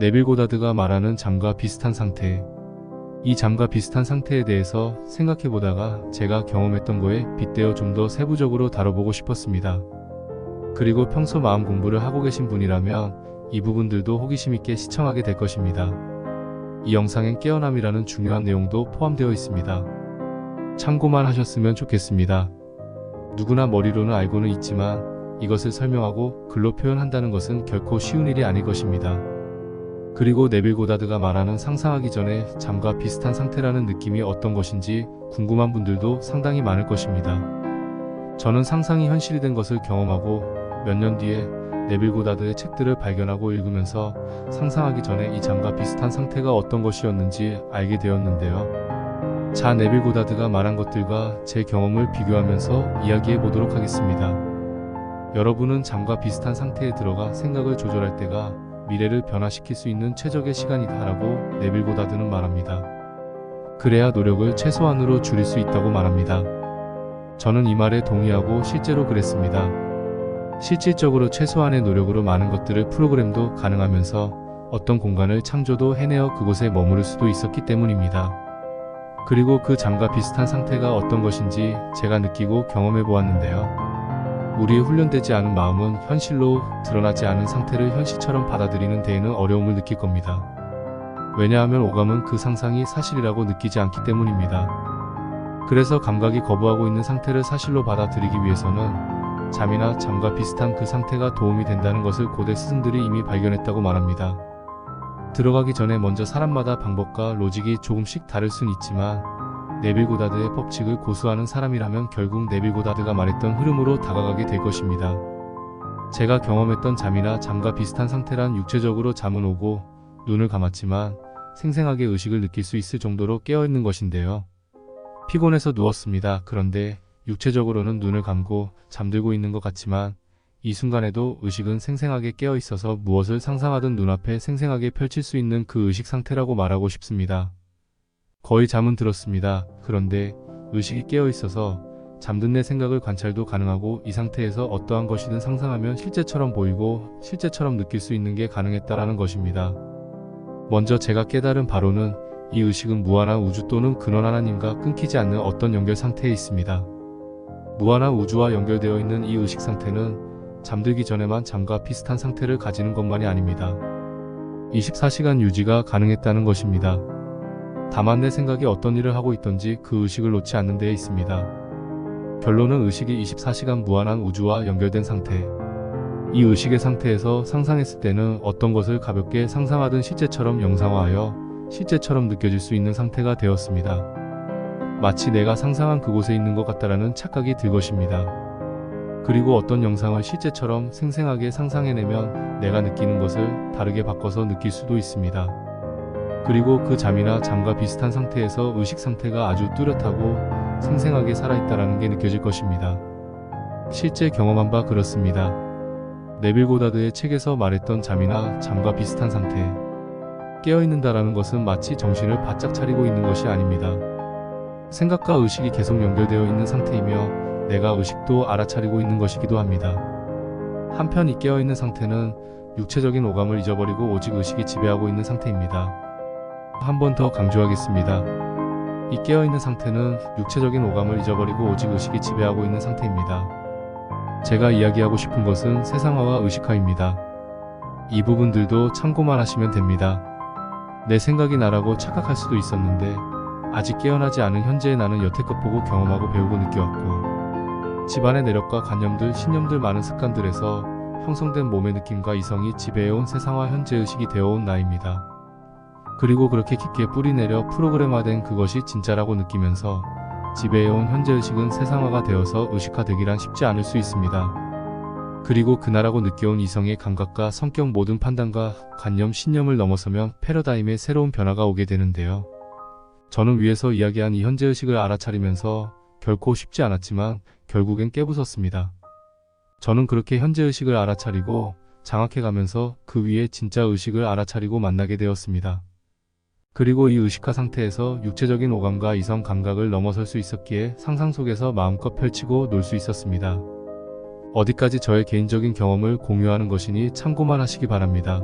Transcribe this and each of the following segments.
네빌 고다드가 말하는 잠과 비슷한 상태. 이 잠과 비슷한 상태에 대해서 생각해보다가 제가 경험했던 거에 빗대어 좀 더 세부적으로 다뤄보고 싶었습니다. 그리고 평소 마음 공부를 하고 계신 분이라면 이 부분들도 호기심 있게 시청하게 될 것입니다. 이 영상엔 깨어남이라는 중요한 내용도 포함되어 있습니다. 참고만 하셨으면 좋겠습니다. 누구나 머리로는 알고는 있지만 이것을 설명하고 글로 표현한다는 것은 결코 쉬운 일이 아닐 것입니다. 그리고 네빌 고다드가 말하는 상상하기 전에 잠과 비슷한 상태라는 느낌이 어떤 것인지 궁금한 분들도 상당히 많을 것입니다. 저는 상상이 현실이 된 것을 경험하고 몇 년 뒤에 네빌 고다드의 책들을 발견하고 읽으면서 상상하기 전에 이 잠과 비슷한 상태가 어떤 것이었는지 알게 되었는데요. 자, 네빌 고다드가 말한 것들과 제 경험을 비교하면서 이야기해 보도록 하겠습니다. 여러분은 잠과 비슷한 상태에 들어가 생각을 조절할 때가 미래를 변화시킬 수 있는 최적의 시간이다라고 네빌 고다드는 말합니다. 그래야 노력을 최소한으로 줄일 수 있다고 말합니다. 저는 이 말에 동의하고 실제로 그랬습니다. 실질적으로 최소한의 노력으로 많은 것들을 프로그램도 가능하면서 어떤 공간을 창조도 해내어 그곳에 머무를 수도 있었기 때문입니다. 그리고 그 잠과 비슷한 상태가 어떤 것인지 제가 느끼고 경험해 보았는데요. 우리의 훈련되지 않은 마음은 현실로 드러나지 않은 상태를 현실처럼 받아들이는 데에는 어려움을 느낄 겁니다. 왜냐하면 오감은 그 상상이 사실이라고 느끼지 않기 때문입니다. 그래서 감각이 거부하고 있는 상태를 사실로 받아들이기 위해서는 잠이나 잠과 비슷한 그 상태가 도움이 된다는 것을 고대 스승들이 이미 발견했다고 말합니다. 들어가기 전에 먼저 사람마다 방법과 로직이 조금씩 다를 순 있지만 네빌 고다드의 법칙을 고수하는 사람이라면 결국 네빌 고다드가 말했던 흐름으로 다가가게 될 것입니다. 제가 경험했던 잠이나 잠과 비슷한 상태란 육체적으로 잠은 오고 눈을 감았지만 생생하게 의식을 느낄 수 있을 정도로 깨어있는 것인데요. 피곤해서 누웠습니다. 그런데 육체적으로는 눈을 감고 잠들고 있는 것 같지만 이 순간에도 의식은 생생하게 깨어있어서 무엇을 상상하든 눈앞에 생생하게 펼칠 수 있는 그 의식 상태라고 말하고 싶습니다. 거의 잠은 들었습니다. 그런데 의식이 깨어있어서 잠든 내 생각을 관찰도 가능하고 이 상태에서 어떠한 것이든 상상하면 실제처럼 보이고 실제처럼 느낄 수 있는 게 가능했다라는 것입니다. 먼저 제가 깨달은 바로는 이 의식은 무한한 우주 또는 근원 하나님과 끊기지 않는 어떤 연결 상태에 있습니다. 무한한 우주와 연결되어 있는 이 의식 상태는 잠들기 전에만 잠과 비슷한 상태를 가지는 것만이 아닙니다. 24시간 유지가 가능했다는 것입니다. 다만 내 생각이 어떤 일을 하고 있던지 그 의식을 놓지 않는 데에 있습니다. 결론은 의식이 24시간 무한한 우주와 연결된 상태. 이 의식의 상태에서 상상했을 때는 어떤 것을 가볍게 상상하든 실제처럼 영상화하여 실제처럼 느껴질 수 있는 상태가 되었습니다. 마치 내가 상상한 그곳에 있는 것 같다라는 착각이 들 것입니다. 그리고 어떤 영상을 실제처럼 생생하게 상상해내면 내가 느끼는 것을 다르게 바꿔서 느낄 수도 있습니다. 그리고 그 잠이나 잠과 비슷한 상태에서 의식 상태가 아주 뚜렷하고 생생하게 살아있다라는 게 느껴질 것입니다. 실제 경험한 바 그렇습니다. 네빌 고다드의 책에서 말했던 잠이나 잠과 비슷한 상태. 깨어있는다라는 것은 마치 정신을 바짝 차리고 있는 것이 아닙니다. 생각과 의식이 계속 연결되어 있는 상태이며 내가 의식도 알아차리고 있는 것이기도 합니다. 한편 이 깨어있는 상태는 육체적인 오감을 잊어버리고 오직 의식이 지배하고 있는 상태입니다. 한 번 더 강조하겠습니다. 이 깨어있는 상태는 육체적인 오감을 잊어버리고 오직 의식이 지배하고 있는 상태입니다. 제가 이야기하고 싶은 것은 세상화와 의식화입니다. 이 부분들도 참고만 하시면 됩니다. 내 생각이 나라고 착각할 수도 있었는데 아직 깨어나지 않은 현재의 나는 여태껏 보고 경험하고 배우고 느껴왔고 집안의 내력과 관념들, 신념들 많은 습관들에서 형성된 몸의 느낌과 이성이 지배해온 세상화 현재의식이 되어온 나입니다. 그리고 그렇게 깊게 뿌리내려 프로그램화된 그것이 진짜라고 느끼면서 지배해온 현재의식은 세상화가 되어서 의식화되기란 쉽지 않을 수 있습니다. 그리고 그나라고 느껴온 이성의 감각과 성격 모든 판단과 관념, 신념을 넘어서면 패러다임의 새로운 변화가 오게 되는데요. 저는 위에서 이야기한 이 현재의식을 알아차리면서 결코 쉽지 않았지만 결국엔 깨부쉈습니다. 저는 그렇게 현재의식을 알아차리고 장악해가면서 그 위에 진짜 의식을 알아차리고 만나게 되었습니다. 그리고 이 의식화 상태에서 육체적인 오감과 이성 감각을 넘어설 수 있었기에 상상 속에서 마음껏 펼치고 놀 수 있었습니다. 어디까지 저의 개인적인 경험을 공유하는 것이니 참고만 하시기 바랍니다.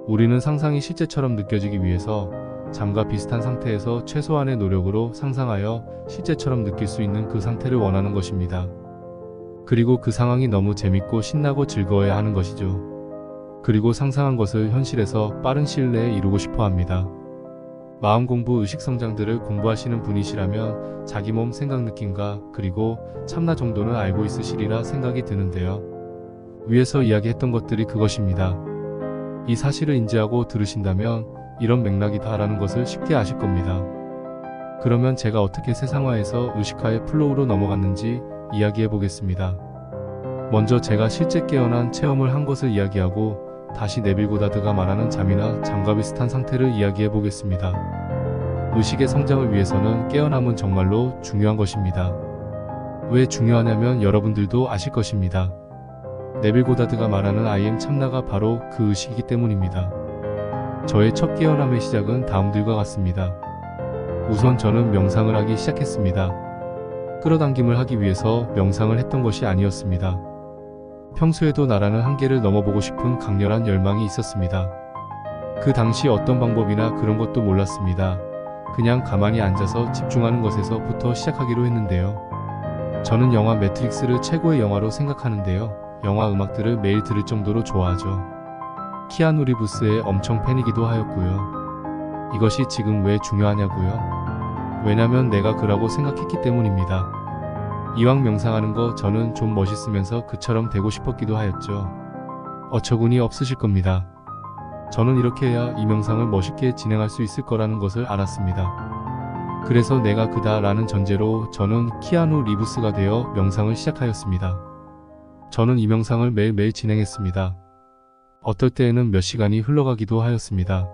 우리는 상상이 실제처럼 느껴지기 위해서 잠과 비슷한 상태에서 최소한의 노력으로 상상하여 실제처럼 느낄 수 있는 그 상태를 원하는 것입니다. 그리고 그 상황이 너무 재밌고 신나고 즐거워야 하는 것이죠. 그리고 상상한 것을 현실에서 빠른 시일 내에 이루고 싶어 합니다. 마음 공부, 의식 성장들을 공부하시는 분이시라면 자기 몸 생각 느낌과 그리고 참나 정도는 알고 있으시리라 생각이 드는데요. 위에서 이야기했던 것들이 그것입니다. 이 사실을 인지하고 들으신다면 이런 맥락이다라는 것을 쉽게 아실 겁니다. 그러면 제가 어떻게 세상화에서 의식화의 플로우로 넘어갔는지 이야기해 보겠습니다. 먼저 제가 실제 깨어난 체험을 한 것을 이야기하고 다시 네빌 고다드가 말하는 잠이나 잠과 비슷한 상태를 이야기해 보겠습니다. 의식의 성장을 위해서는 깨어남은 정말로 중요한 것입니다. 왜 중요하냐면 여러분들도 아실 것입니다. 네빌 고다드가 말하는 I am 참나가 바로 그 의식이기 때문입니다. 저의 첫 깨어남의 시작은 다음들과 같습니다. 우선 저는 명상을 하기 시작했습니다. 끌어당김을 하기 위해서 명상을 했던 것이 아니었습니다. 평소에도 나라는 한계를 넘어보고 싶은 강렬한 열망이 있었습니다. 그 당시 어떤 방법이나 그런 것도 몰랐습니다. 그냥 가만히 앉아서 집중하는 것에서부터 시작하기로 했는데요. 저는 영화 매트릭스를 최고의 영화로 생각하는데요. 영화 음악들을 매일 들을 정도로 좋아하죠. 키아누 리브스의 엄청 팬이기도 하였고요. 이것이 지금 왜 중요하냐고요? 왜냐면 내가 그라고 생각했기 때문입니다. 이왕 명상하는 거 저는 좀 멋있으면서 그처럼 되고 싶었기도 하였죠. 어처구니 없으실 겁니다. 저는 이렇게 해야 이 명상을 멋있게 진행할 수 있을 거라는 것을 알았습니다. 그래서 내가 그다라는 전제로 저는 키아누 리브스가 되어 명상을 시작하였습니다. 저는 이 명상을 매일매일 진행했습니다. 어떨 때에는 몇 시간이 흘러가기도 하였습니다.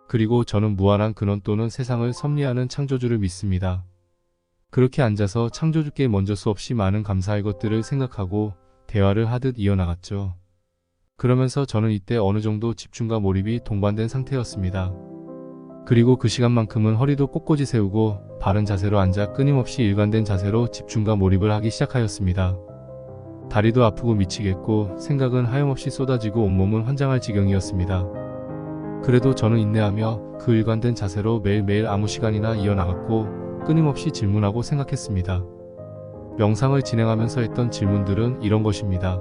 그리고 저는 무한한 근원 또는 세상을 섭리하는 창조주를 믿습니다. 그렇게 앉아서 창조주께 먼저 수없이 많은 감사할 것들을 생각하고 대화를 하듯 이어나갔죠. 그러면서 저는 이때 어느 정도 집중과 몰입이 동반된 상태였습니다. 그리고 그 시간만큼은 허리도 꼿꼿이 세우고 바른 자세로 앉아 끊임없이 일관된 자세로 집중과 몰입을 하기 시작하였습니다. 다리도 아프고 미치겠고 생각은 하염없이 쏟아지고 온몸은 환장할 지경이었습니다. 그래도 저는 인내하며 그 일관된 자세로 매일매일 아무 시간이나 이어나갔고 끊임없이 질문하고 생각했습니다. 명상을 진행하면서 했던 질문들은 이런 것입니다.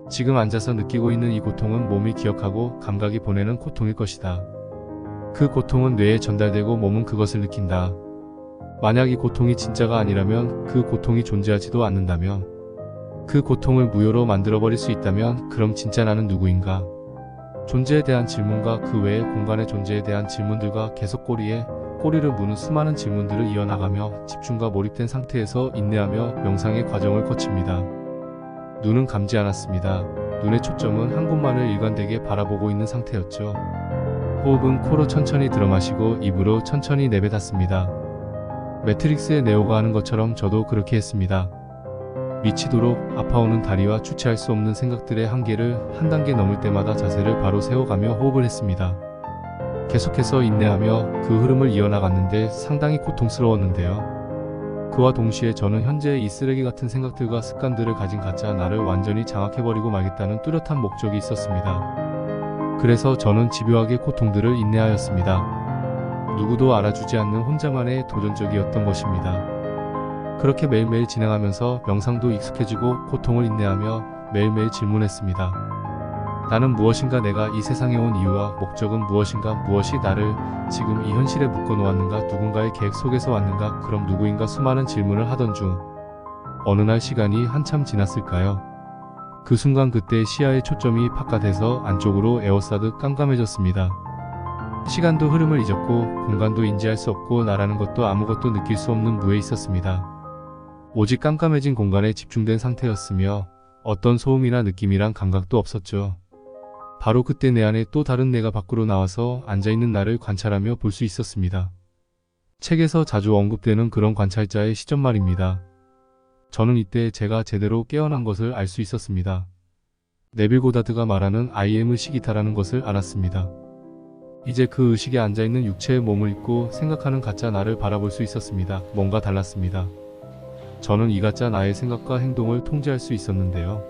지금 앉아서 느끼고 있는 이 고통은 몸이 기억하고 감각이 보내는 고통일 것이다. 그 고통은 뇌에 전달되고 몸은 그것을 느낀다. 만약 이 고통이 진짜가 아니라면 그 고통이 존재하지도 않는다면 그 고통을 무효로 만들어버릴 수 있다면 그럼 진짜 나는 누구인가? 존재에 대한 질문과 그 외의 공간의 존재에 대한 질문들과 계속 꼬리를 무는 수많은 질문들을 이어나가며 집중과 몰입된 상태에서 인내하며 명상의 과정을 거칩니다. 눈은 감지 않았습니다. 눈의 초점은 한 곳만을 일관되게 바라보고 있는 상태였죠. 호흡은 코로 천천히 들어마시고 입으로 천천히 내뱉었습니다. 매트릭스의 네오가 하는 것처럼 저도 그렇게 했습니다. 미치도록 아파오는 다리와 주체할 수 없는 생각들의 한계를 한 단계 넘을 때마다 자세를 바로 세워가며 호흡을 했습니다. 계속해서 인내하며 그 흐름을 이어나갔는데 상당히 고통스러웠는데요. 그와 동시에 저는 현재 이 쓰레기 같은 생각들과 습관들을 가진 가짜 나를 완전히 장악해버리고 말겠다는 뚜렷한 목적이 있었습니다. 그래서 저는 집요하게 고통들을 인내하였습니다. 누구도 알아주지 않는 혼자만의 도전적이었던 것입니다. 그렇게 매일매일 진행하면서 명상도 익숙해지고 고통을 인내하며 매일매일 질문했습니다. 나는 무엇인가? 내가 이 세상에 온 이유와 목적은 무엇인가? 무엇이 나를 지금 이 현실에 묶어놓았는가? 누군가의 계획 속에서 왔는가? 그럼 누구인가? 수많은 질문을 하던 중 어느 날 시간이 한참 지났을까요? 그 순간 그때 시야의 초점이 바깥에서 안쪽으로 에워싸듯 깜깜해졌습니다. 시간도 흐름을 잊었고 공간도 인지할 수 없고 나라는 것도 아무것도 느낄 수 없는 무에 있었습니다. 오직 깜깜해진 공간에 집중된 상태였으며 어떤 소음이나 느낌이란 감각도 없었죠. 바로 그때 내 안에 또 다른 내가 밖으로 나와서 앉아있는 나를 관찰하며 볼 수 있었습니다. 책에서 자주 언급되는 그런 관찰자의 시점 말입니다. 저는 이때 제가 제대로 깨어난 것을 알 수 있었습니다. 네빌 고다드가 말하는 I am 의식이다라는 것을 알았습니다. 이제 그 의식에 앉아있는 육체의 몸을 잊고 생각하는 가짜 나를 바라볼 수 있었습니다. 뭔가 달랐습니다. 저는 이 가짜 나의 생각과 행동을 통제할 수 있었는데요.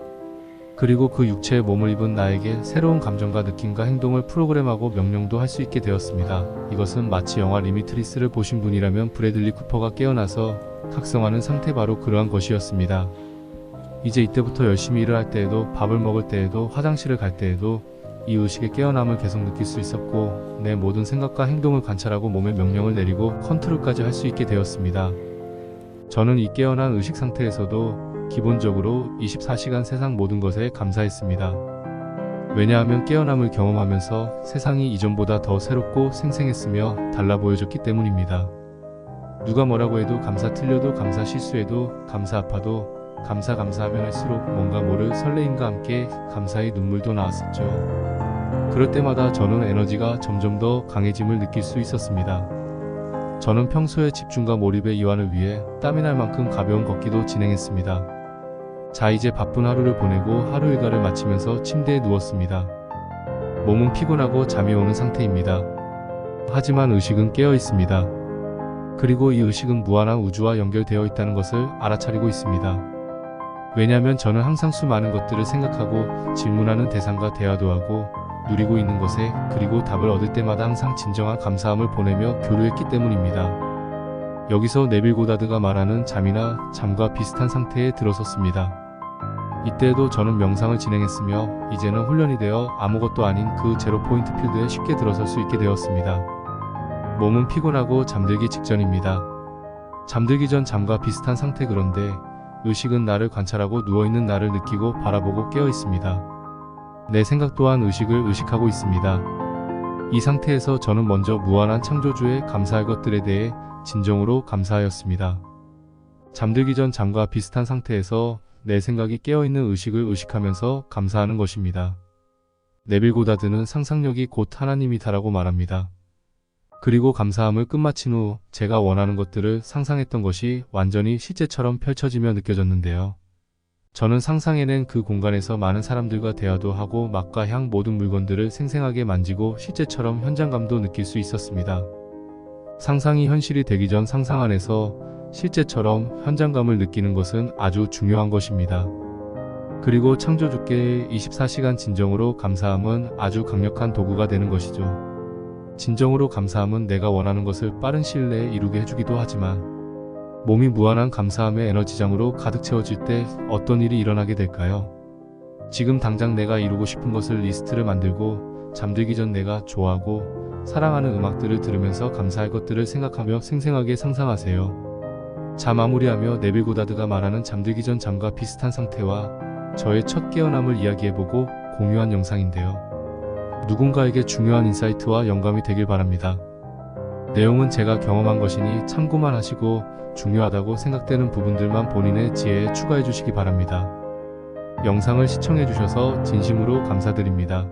그리고 그 육체에 몸을 입은 나에게 새로운 감정과 느낌과 행동을 프로그램하고 명령도 할 수 있게 되었습니다. 이것은 마치 영화 리미트리스를 보신 분이라면 브래들리 쿠퍼가 깨어나서 각성하는 상태, 바로 그러한 것이었습니다. 이제 이때부터 열심히 일을 할 때에도, 밥을 먹을 때에도, 화장실을 갈 때에도 이 의식의 깨어남을 계속 느낄 수 있었고, 내 모든 생각과 행동을 관찰하고 몸에 명령을 내리고 컨트롤까지 할 수 있게 되었습니다. 저는 이 깨어난 의식 상태에서도 기본적으로 24시간 세상 모든 것에 감사했습니다. 왜냐하면 깨어남을 경험하면서 세상이 이전보다 더 새롭고 생생했으며 달라 보여졌기 때문입니다. 누가 뭐라고 해도, 감사 틀려도, 감사 실수해도, 감사 아파도, 감사하면 할수록 뭔가 모를 설레임과 함께 감사의 눈물도 나왔었죠. 그럴 때마다 저는 에너지가 점점 더 강해짐을 느낄 수 있었습니다. 저는 평소에 집중과 몰입의 이완을 위해 땀이 날 만큼 가벼운 걷기도 진행했습니다. 자, 이제 바쁜 하루를 보내고 하루 일과를 마치면서 침대에 누웠습니다. 몸은 피곤하고 잠이 오는 상태입니다. 하지만 의식은 깨어 있습니다. 그리고 이 의식은 무한한 우주와 연결되어 있다는 것을 알아차리고 있습니다. 왜냐하면 저는 항상 수많은 것들을 생각하고 질문하는 대상과 대화도 하고 누리고 있는 것에, 그리고 답을 얻을 때마다 항상 진정한 감사함을 보내며 교류했기 때문입니다. 여기서 네빌 고다드가 말하는 잠이나 잠과 비슷한 상태에 들어섰습니다. 이때에도 저는 명상을 진행했으며 이제는 훈련이 되어 아무것도 아닌 그 제로 포인트 필드에 쉽게 들어설 수 있게 되었습니다. 몸은 피곤하고 잠들기 직전입니다. 잠들기 전 잠과 비슷한 상태, 그런데 의식은 나를 관찰하고 누워있는 나를 느끼고 바라보고 깨어 있습니다. 내 생각 또한 의식을 의식하고 있습니다. 이 상태에서 저는 먼저 무한한 창조주에 감사할 것들에 대해 진정으로 감사하였습니다. 잠들기 전 잠과 비슷한 상태에서 내 생각이 깨어있는 의식을 의식하면서 감사하는 것입니다. 네빌 고다드는 상상력이 곧 하나님이다라고 말합니다. 그리고 감사함을 끝마친 후 제가 원하는 것들을 상상했던 것이 완전히 실제처럼 펼쳐지며 느껴졌는데요. 저는 상상해낸 그 공간에서 많은 사람들과 대화도 하고 맛과 향, 모든 물건들을 생생하게 만지고 실제처럼 현장감도 느낄 수 있었습니다. 상상이 현실이 되기 전 상상 안에서 실제처럼 현장감을 느끼는 것은 아주 중요한 것입니다. 그리고 창조주께 24시간 진정으로 감사함은 아주 강력한 도구가 되는 것이죠. 진정으로 감사함은 내가 원하는 것을 빠른 시일 내에 이루게 해주기도 하지만, 몸이 무한한 감사함의 에너지장으로 가득 채워질 때 어떤 일이 일어나게 될까요? 지금 당장 내가 이루고 싶은 것을 리스트를 만들고, 잠들기 전 내가 좋아하고 사랑하는 음악들을 들으면서 감사할 것들을 생각하며 생생하게 상상하세요. 자, 마무리하며 네빌 고다드가 말하는 잠들기 전 잠과 비슷한 상태와 저의 첫 깨어남을 이야기해보고 공유한 영상인데요. 누군가에게 중요한 인사이트와 영감이 되길 바랍니다. 내용은 제가 경험한 것이니 참고만 하시고 중요하다고 생각되는 부분들만 본인의 지혜에 추가해 주시기 바랍니다. 영상을 시청해 주셔서 진심으로 감사드립니다.